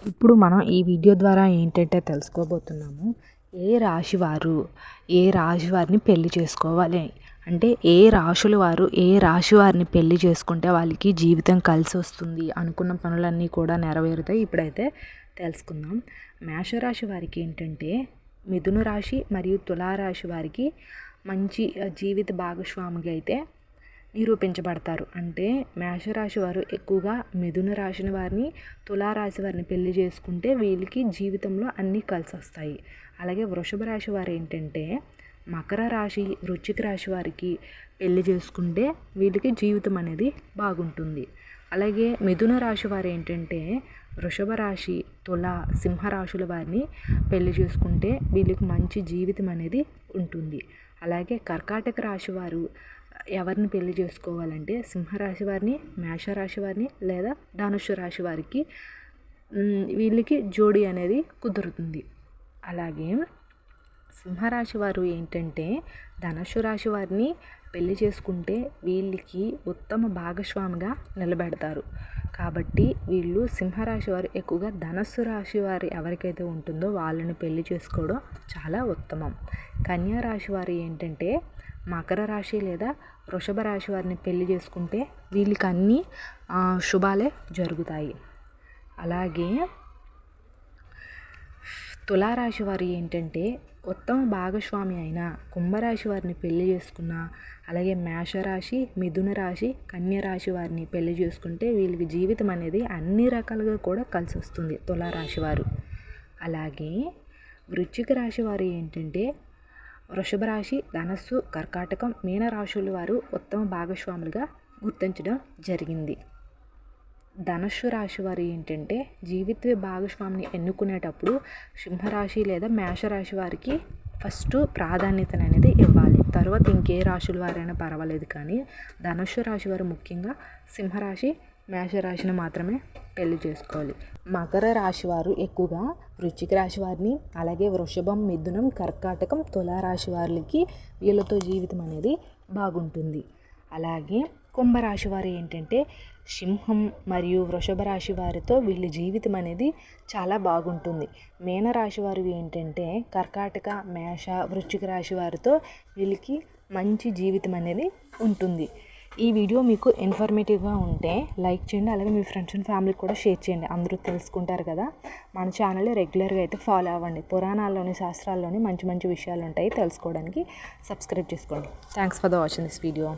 ఇప్పుడు మనం ఈ వీడియో ద్వారా ఏంటంటే తెలుసుకోబోతున్నాము, ఏ రాశి వారిని పెళ్లి చేసుకోవాలి అంటే ఏ రాశి వారిని పెళ్లి చేసుకుంటే వాళ్ళకి జీవితం కలిసి వస్తుంది, అనుకున్న పనులన్నీ కూడా నెరవేరుతాయి. ఇప్పుడైతే తెలుసుకుందాం. మేషరాశి వారికి ఏంటంటే మిథున రాశి మరియు తులారాశి వారికి మంచి జీవిత భాగస్వామిగా అయితే నిరూపించబడతారు. అంటే మేషరాశి వారు ఎక్కువగా మిథున రాశిని వారిని, తులారాశి వారిని పెళ్లి చేసుకుంటే వీళ్ళకి జీవితంలో అన్నీ కలిసి వస్తాయి. అలాగే వృషభ రాశి వారు ఏంటంటే మకర రాశి, వృశ్చిక రాశి వారికి పెళ్లి చేసుకుంటే వీళ్ళకి జీవితం అనేది బాగుంటుంది. అలాగే మిథున రాశి వారు ఏంటంటే వృషభ రాశి, సింహరాశుల వారిని పెళ్లి చేసుకుంటే వీళ్ళకి మంచి జీవితం అనేది ఉంటుంది. అలాగే కర్కాటక రాశి వారు ఎవరిని పెళ్లి చేసుకోవాలంటే సింహరాశి వారిని, మేషరాశి వారిని లేదా ధనుస్సు రాశి వారికి వీళ్ళకి జోడి అనేది కుదురుతుంది. అలాగే సింహరాశి వారు ఏంటంటే ధనుస్సు రాశి వారిని పెళ్లి చేసుకుంటే వీళ్ళకి ఉత్తమ భాగస్వామిగా నిలబెడతారు. కాబట్టి వీళ్ళు సింహరాశి వారు ఎక్కువగా ధనుస్సు రాశి వారు ఎవరికైతే ఉంటుందో వాళ్ళని పెళ్లి చేసుకోవడం చాలా ఉత్తమం. కన్యా రాశి వారు ఏంటంటే మకర రాశి లేదా వృషభ రాశి వారిని పెళ్లి చేసుకుంటే వీళ్ళకి అన్నీ శుభాలే జరుగుతాయి. అలాగే తులారాశి వారు ఏంటంటే ఉత్తమ భాగస్వామి అయిన కుంభరాశి వారిని పెళ్లి చేసుకున్న, అలాగే మేషరాశి, మిథున రాశి, కన్య రాశి వారిని పెళ్లి చేసుకుంటే వీళ్ళకి జీవితం అనేది అన్ని రకాలుగా కూడా కలిసి వస్తుంది తులారాశి వారు. అలాగే వృశ్చిక రాశి వారు ఏంటంటే వృషభ రాశి, ధనస్సు, కర్కాటకం, మీన రాశుల వారు ఉత్తమ భాగస్వాములుగా గుర్తించడం జరిగింది. ధనుస్సు రాశి వారు ఏంటంటే జీవిత భాగస్వామిని ఎన్నుకునేటప్పుడు సింహరాశి లేదా మేషరాశి వారికి ఫస్ట్ ప్రాధాన్యత అనేది ఇవ్వాలి. తర్వాత ఇంకే రాశుల వారైనా పర్వాలేదు, కానీ ధనుస్సు రాశి వారు ముఖ్యంగా సింహరాశి, మేషరాశిని మాత్రమే పెళ్లి చేసుకోవాలి. మకర రాశి వారు ఎక్కువగా వృశ్చిక రాశి వారిని, అలాగే వృషభం, మిథునం, కర్కాటకం, తులారాశి వారికి వీళ్ళతో జీవితం అనేది బాగుంటుంది. అలాగే కుంభరాశి వారు ఏంటంటే సింహం మరియు వృషభ రాశి వారితో వీళ్ళ జీవితం అనేది చాలా బాగుంటుంది. మీనరాశి వారు ఏంటంటే కర్కాటక, మేష, వృశ్చిక రాశి వారితో వీళ్ళకి మంచి జీవితం అనేది ఉంటుంది. ఈ వీడియో మీకు ఇన్ఫర్మేటివ్గా ఉంటే లైక్ చేయండి, అలాగే మీ ఫ్రెండ్స్ అండ్ ఫ్యామిలీకి కూడా షేర్ చేయండి. అందరూ తెలుసుకుంటారు కదా. మన ఛానల్ రెగ్యులర్గా అయితే ఫాలో అవ్వండి. పురాణాల్లోని, శాస్త్రాల్లోని మంచి మంచి విషయాలు ఉంటాయి తెలుసుకోవడానికి. సబ్స్క్రైబ్ చేసుకోండి. Thanks for the watching this video.